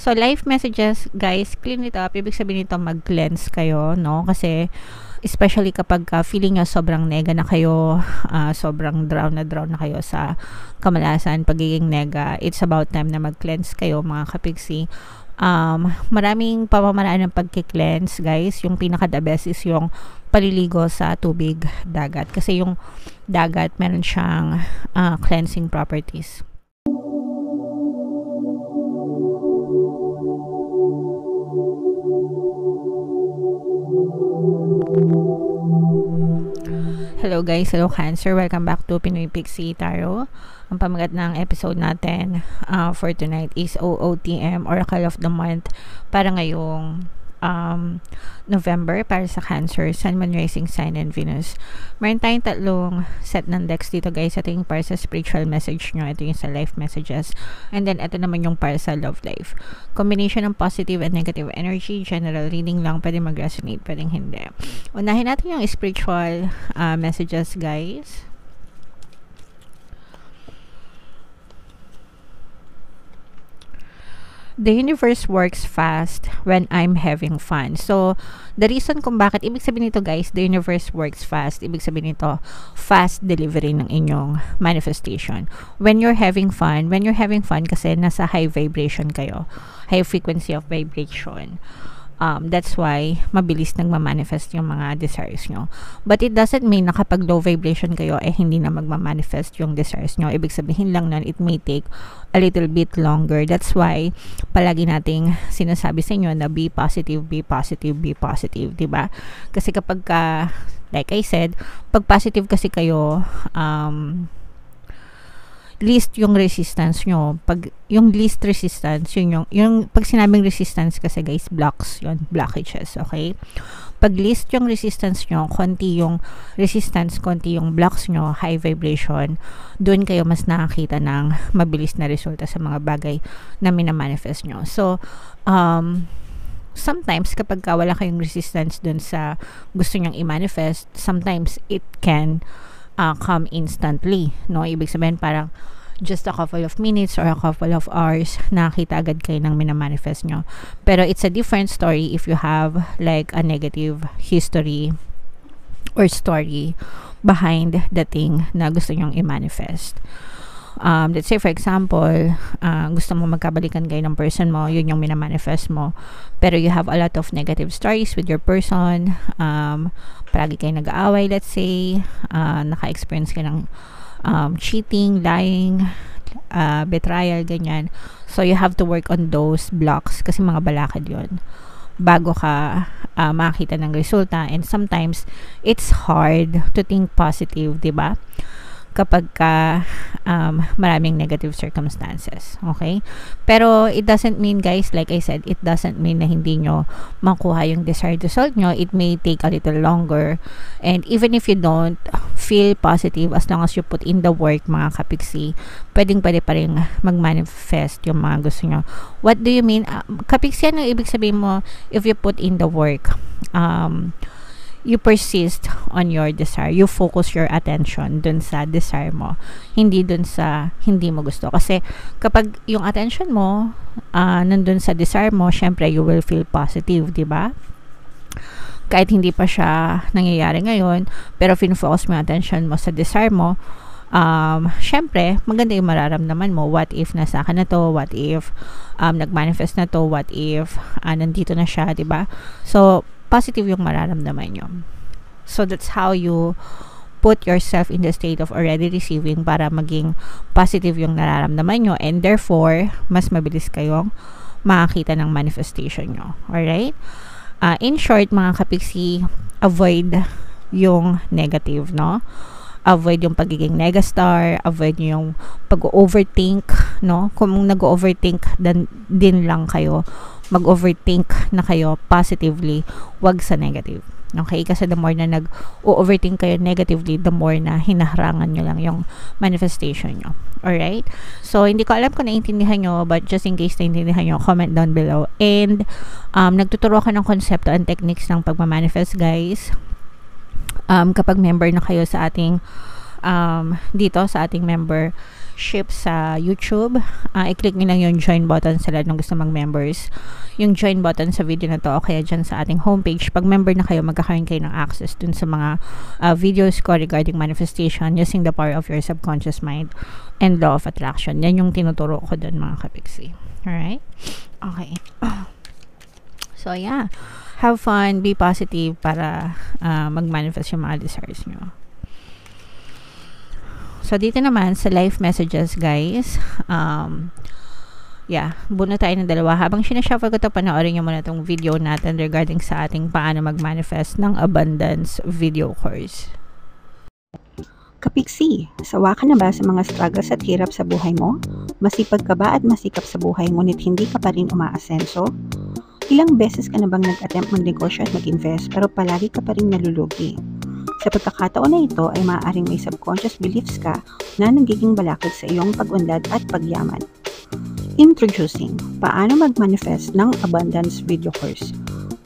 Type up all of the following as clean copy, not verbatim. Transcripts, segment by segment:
So, life messages, guys, clean it up. Ibig sabihin nito, mag-cleanse kayo, no? Kasi, especially kapag feeling nyo sobrang nega na kayo, sobrang drown na kayo sa kamalasan, pagiging nega, it's about time na mag-cleanse kayo, mga kapiksi. Maraming pamamaraan ng pagki-cleanse, guys. Yung pinaka-the best is yung paliligo sa tubig dagat. Kasi yung dagat, meron siyang cleansing properties. Hello guys, hello Cancer. Welcome back to Pinoy Pixie Tarot. Ang pamagat ng episode natin for tonight is OOTM, Oracle of the Month, para ngayong November, para sa Cancer, Sun, Moon, Rising Sign, and Venus. Meron tayong tatlong set ng decks dito guys. Ito yung para sa spiritual message nyo, ito yung sa life messages, and then ito naman yung para sa love life. Combination ng positive and negative energy, general reading lang, pwede mag-resonate, pwedeng hindi. Unahin natin yung spiritual messages guys. The universe works fast when I'm having fun. So, the reason kung bakit, ibig sabihin nito guys, the universe works fast, ibig sabihin nito, fast delivery ng inyong manifestation. When you're having fun kasi nasa high vibration kayo, high frequency of vibration. That's why mabilis nang ma-manifest yung mga desires nyo. But it doesn't mean na kapag low vibration kayo, hindi na magma-manifest yung desires nyo. Ibig sabihin lang nun, it may take a little bit longer. That's why palagi nating sinasabi sa inyo na be positive, be positive, be positive, diba? Kasi kapag like I said, pag positive kasi kayo, least yung resistance nyo. Pag yung least resistance, yung pag sinabing resistance kasi guys, blocks yun, blockages, okay? Pag least yung resistance nyo, konti yung resistance, konti yung blocks nyo, high vibration, doon kayo mas nakakita ng mabilis na resulta sa mga bagay na minamanifest nyo. So, sometimes kapag wala kayong resistance doon sa gusto nyong i-manifest, sometimes it can come instantly, no? Ibig sabihin parang just a couple of minutes or a couple of hours, nakita agad kayo ng minamanifest nyo. Pero it's a different story if you have like a negative history or story behind the thing na gusto nyong i-manifest. Let's say for example, gusto mo magkabalikan kayo ng person mo, yun yung minamanifest mo, pero you have a lot of negative stories with your person, palagi kayo nag-aaway, let's say, naka-experience ka ng cheating, lying, betrayal, ganyan. So you have to work on those blocks kasi mga balakid yun bago ka makita ng resulta. And sometimes it's hard to think positive, diba? Kapag maraming negative circumstances, okay? Pero it doesn't mean guys, like I said, it doesn't mean na hindi nyo makuha yung desired result nyo. It may take a little longer, and even if you don't feel positive, as long as you put in the work, mga kapiksi, pwede pa rin mag-manifest yung mga gusto nyo. What do you mean? Kapiksi, ano ibig sabihin mo if you put in the work? You persist on your desire. You focus your attention dun sa desire mo. Hindi dun sa hindi mo gusto. Kasi kapag yung attention mo nandun sa desire mo, syempre you will feel positive, diba? Kahit hindi pa siya nangyayari ngayon, pero fin-focus mo yung attention mo sa desire mo, syempre, maganda yung mararamdaman mo. What if nasa ka na to? What if nag-manifest na to? What if nandito na siya, diba? So, positive yung mararamdaman nyo. So, that's how you put yourself in the state of already receiving para maging positive yung nararamdaman nyo, and therefore, mas mabilis kayong makakita ng manifestation nyo. Alright? In short, mga kapiksi, avoid yung negative, no? Avoid yung pagiging negastar, avoid yung pag-overthink, no? Kung nag-overthink din lang kayo, mag-overthink na kayo positively, wag sa negative. Okay? Kasi the more na nag-overthink kayo negatively, the more na hinaharangan nyo lang yung manifestation nyo. Alright? So, hindi ko alam kung naintindihan nyo, but just in case naintindihan nyo, comment down below. And, nagtuturo ka ng konsepto and techniques ng pagmamanifest, guys. Kapag member na kayo sa ating dito sa ating member membership sa YouTube. I-click nyo lang yung join button sa lahat ng gusto mag-members. Yung join button sa video na to o kaya dyan sa ating homepage. Pag member na kayo, magkakaroon kayo ng access dun sa mga videos ko regarding manifestation using the power of your subconscious mind and law of attraction. Yan yung tinuturo ko dun, mga kapiksi. Alright? Okay. So, yeah. Have fun, be positive para mag-manifest yung mga desires nyo. So, dito naman sa life messages, guys. Buno tayo ng dalawa. Habang sinashuffle ko ito, panoorin nyo muna itong video natin regarding sa ating paano mag-manifest ng abundance video course. Kapiksi, sawa ka na ba sa mga struggles at hirap sa buhay mo? Masipag ka ba at masikap sa buhay ngunit hindi ka pa rin umaasenso? Ilang beses ka na bang nag-attempt magnegosyo at mag-invest pero palagi ka pa rin nalulugi? Sa pagkakataon na ito ay maaaring may subconscious beliefs ka na nagiging balakid sa iyong pag-unlad at pagyaman. Introducing, paano mag-manifest ng abundance video course.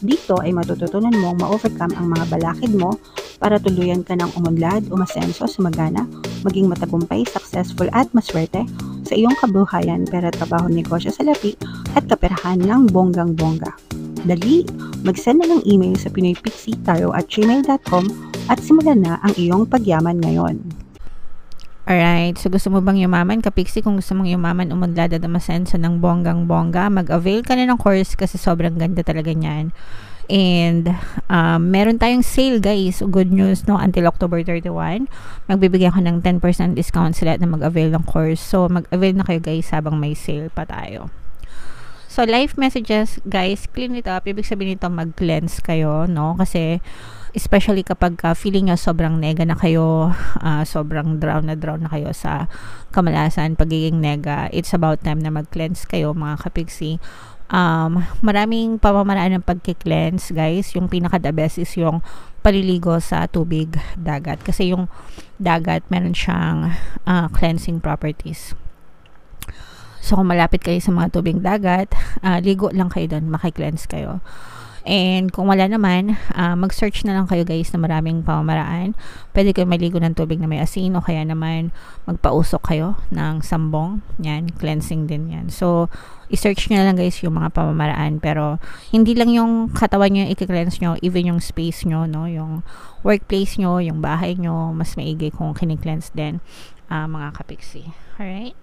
Dito ay matututunan mong ma-overcome ang mga balakid mo para tuluyan ka ng umunlad, umasenso, sumagana, maging matagumpay, successful at maswerte sa iyong kabuhayan, pera, trabaho, negosyo, salapi at kaperahan ng bonggang-bongga. Dali, mag-send na ng email sa pinoypixitaro@gmail.com at simulan na ang iyong pagyaman ngayon. Alright, so gusto mo bang yumaman? Kapiksi, kung gusto mong yumaman, umunlad at umasenso ng bonggang-bongga, mag-avail ka na ng course kasi sobrang ganda talaga niyan. And meron tayong sale, guys. Good news, no? Until October 31, magbibigyan ko ng 10% discount sa lahat na mag-avail ng course. So, mag-avail na kayo, guys, habang may sale pa tayo. So, life messages, guys, clean it up. Ibig sabihin nito, mag-cleanse kayo, no? Kasi, especially kapag feeling nyo sobrang nega na kayo, sobrang drown na kayo sa kamalasan, pagiging nega, it's about time na mag-cleanse kayo, mga kapiksi. Maraming pamamaraan ng pagki-cleanse, guys. Yung pinaka-the best is yung paliligo sa tubig dagat. Kasi yung dagat, meron siyang cleansing properties. So, kung malapit kayo sa mga tubig dagat, ligo lang kayo doon, maki-cleanse kayo. And kung wala naman, mag-search na lang kayo, guys, na maraming pamamaraan. Pwede kayo maligo ng tubig na may asin o kaya naman magpausok kayo ng sambong. Yan, cleansing din yan. So, i-search nyo lang, guys, yung mga pamamaraan. Pero, hindi lang yung katawan nyo yung i-cleanse nyo, even yung space nyo, no? Yung workplace nyo, yung bahay nyo, mas maigi kung kini-cleanse din, mga kapiksi. Alright?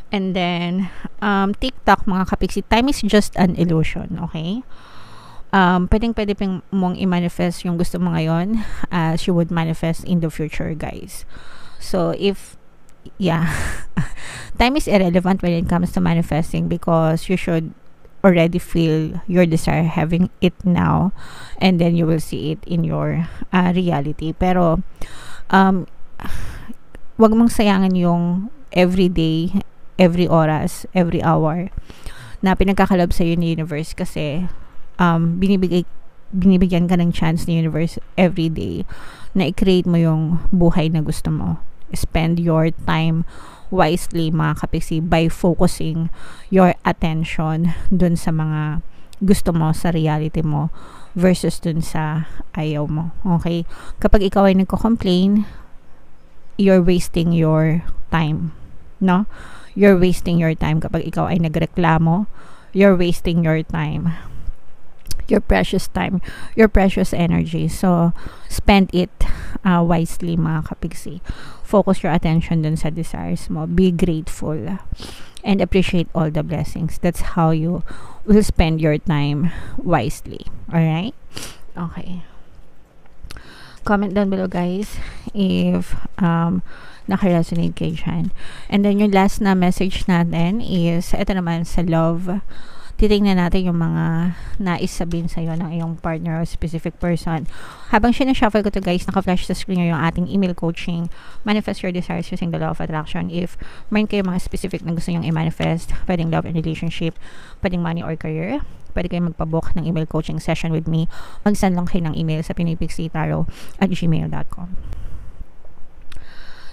And then, TikTok, mga kapiksi, time is just an illusion, okay? Pwede mong i-manifest yung gusto mo ngayon as you would manifest in the future, guys. So, time is irrelevant when it comes to manifesting because you should already feel your desire having it now and then you will see it in your reality. Pero, wag mong sayangin yung everyday, every oras, every hour na pinagkakalob sa ni universe kasi binibigyan ka ng chance ni universe every day na i-create mo yung buhay na gusto mo. Spend your time wisely, mga kapiksi, by focusing your attention dun sa mga gusto mo, sa reality mo versus dun sa ayaw mo. Okay? Kapag ikaw ay nagko-complain, you're wasting your time. No? You're wasting your time. Kapag ikaw ay nagreklamo, you're wasting your time. Your precious time. Your precious energy. So, spend it wisely, mga kapiksi. Focus your attention dun sa desires mo. Be grateful. And appreciate all the blessings. That's how you will spend your time wisely. Alright? Okay. Comment down below, guys, if naka-resonate kayo dyan. And then, yung last na message natin is, ito naman sa love. Titingnan natin yung mga nais sabihin sa'yo ng iyong partner or specific person. Habang sinashuffle ko to, guys, naka-flash sa screen nyo yung ating email coaching, Manifest Your Desires Using the Law of Attraction. If meron kayo mga specific na gusto nyong i-manifest, pwedeng love and relationship, pwedeng money or career, pwede kayo magpabook ng email coaching session with me. Mag-send lang kayo ng email sa pinoypixitaro@gmail.com.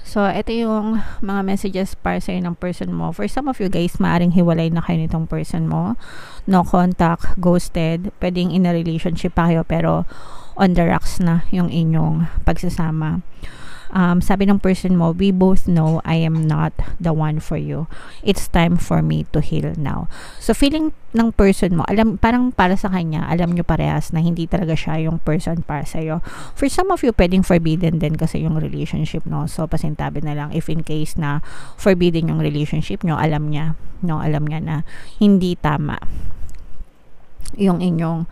So, ito yung mga messages para sa'yo ng person mo. For some of you guys, maaring hiwalay na kayo nitong person mo. No contact, ghosted. Pwedeng in a relationship pa kayo, pero on the rocks na yung inyong pagsasama. sabi ng person mo, we both know I am not the one for you. It's time for me to heal now. So feeling ng person mo, parang para sa kanya, alam nyo parehas na hindi talaga siya yung person para sa'yo. For some of you, pwedeng forbidden din kasi yung relationship, no? So pasintabi na lang, if in case na forbidden yung relationship nyo, alam niya na hindi tama yung inyong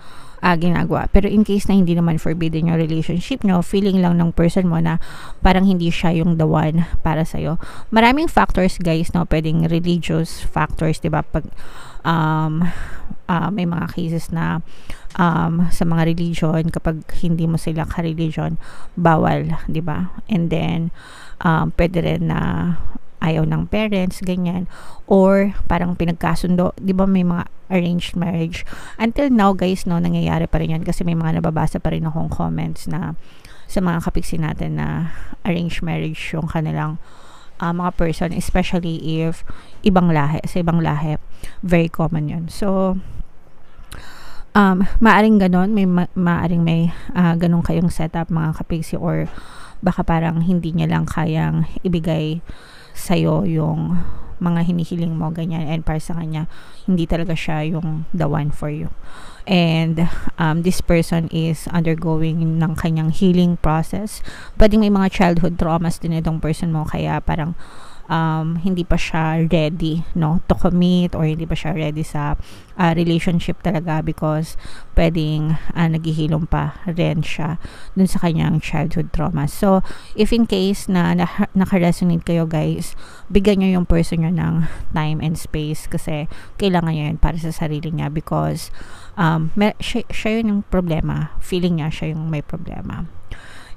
ginagawa. Pero in case na hindi naman forbidden yung relationship nyo, feeling lang ng person mo na parang hindi siya yung the one para sa'yo. Maraming factors, guys, no? Pwedeng religious factors, diba? Pag may mga cases na sa mga religion, kapag hindi mo sila ka-religion, bawal, diba? And then pwede rin na ayaw ng parents, ganyan, or parang pinagkasundo, di ba may mga arranged marriage. Until now, guys, no, nangyayari pa rin yan kasi may mga nababasa pa rin akong comments na sa mga kapiksi natin na arranged marriage yung kanilang mga person, especially if sa ibang lahi, very common yun. So, maaring ganon, maaring may ganon kayong setup, mga kapiksi, or baka parang hindi niya lang kayang ibigay sa'yo yung mga hinihiling mo, ganyan, and para sa kanya hindi talaga siya yung the one for you. And this person is undergoing ng kanyang healing process. Pwedeng may mga childhood traumas din itong person mo, kaya parang hindi pa siya ready, no, to commit, or hindi pa siya ready sa relationship talaga because pwedeng naghihilom pa rin siya dun sa kanyang childhood trauma. So if in case na naka-resonate kayo, guys, bigyan nyo yung person nyo ng time and space kasi kailangan nyo yun para sa sarili niya because siya yun yung problema, feeling niya siya yung may problema.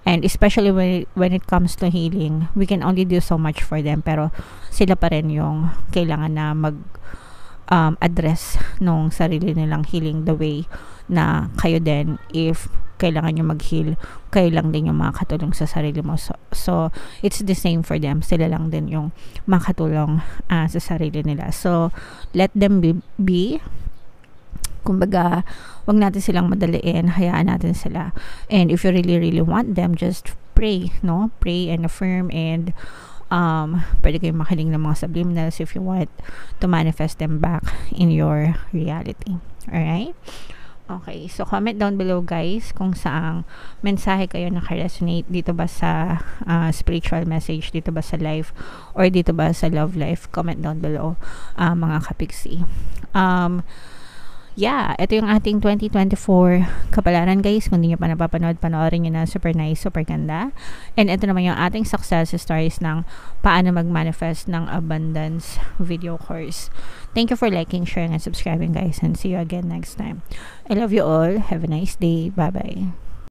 And especially when it comes to healing, we can only do so much for them, pero sila pa rin yung kailangan na address nung sarili nilang healing the way na kayo din, if kailangan nyo mag-heal, kayo lang din yung makakatulong sa sarili mo. So it's the same for them. Sila lang din yung makatulong sa sarili nila. So let them be. Kumbaga, wag natin silang madaliin, hayaan natin sila. And if you really want them, just pray, no? Pray and affirm, and pwede kayong makinig ng mga subliminals if you want to manifest them back in your reality. Alright? Okay, so comment down below, guys, kung saang mensahe kayo naka-resonate. Dito ba sa spiritual message, dito ba sa life, or dito ba sa love life? Comment down below, mga kapiksi. Yeah, ito yung ating 2024 kapalaran, guys. Kung hindi nyo pa napapanood, panoorin nyo na. Super nice, super ganda. And ito naman yung ating success stories ng paano mag-manifest ng abundance video course. Thank you for liking, sharing, and subscribing, guys. And see you again next time. I love you all. Have a nice day. Bye-bye.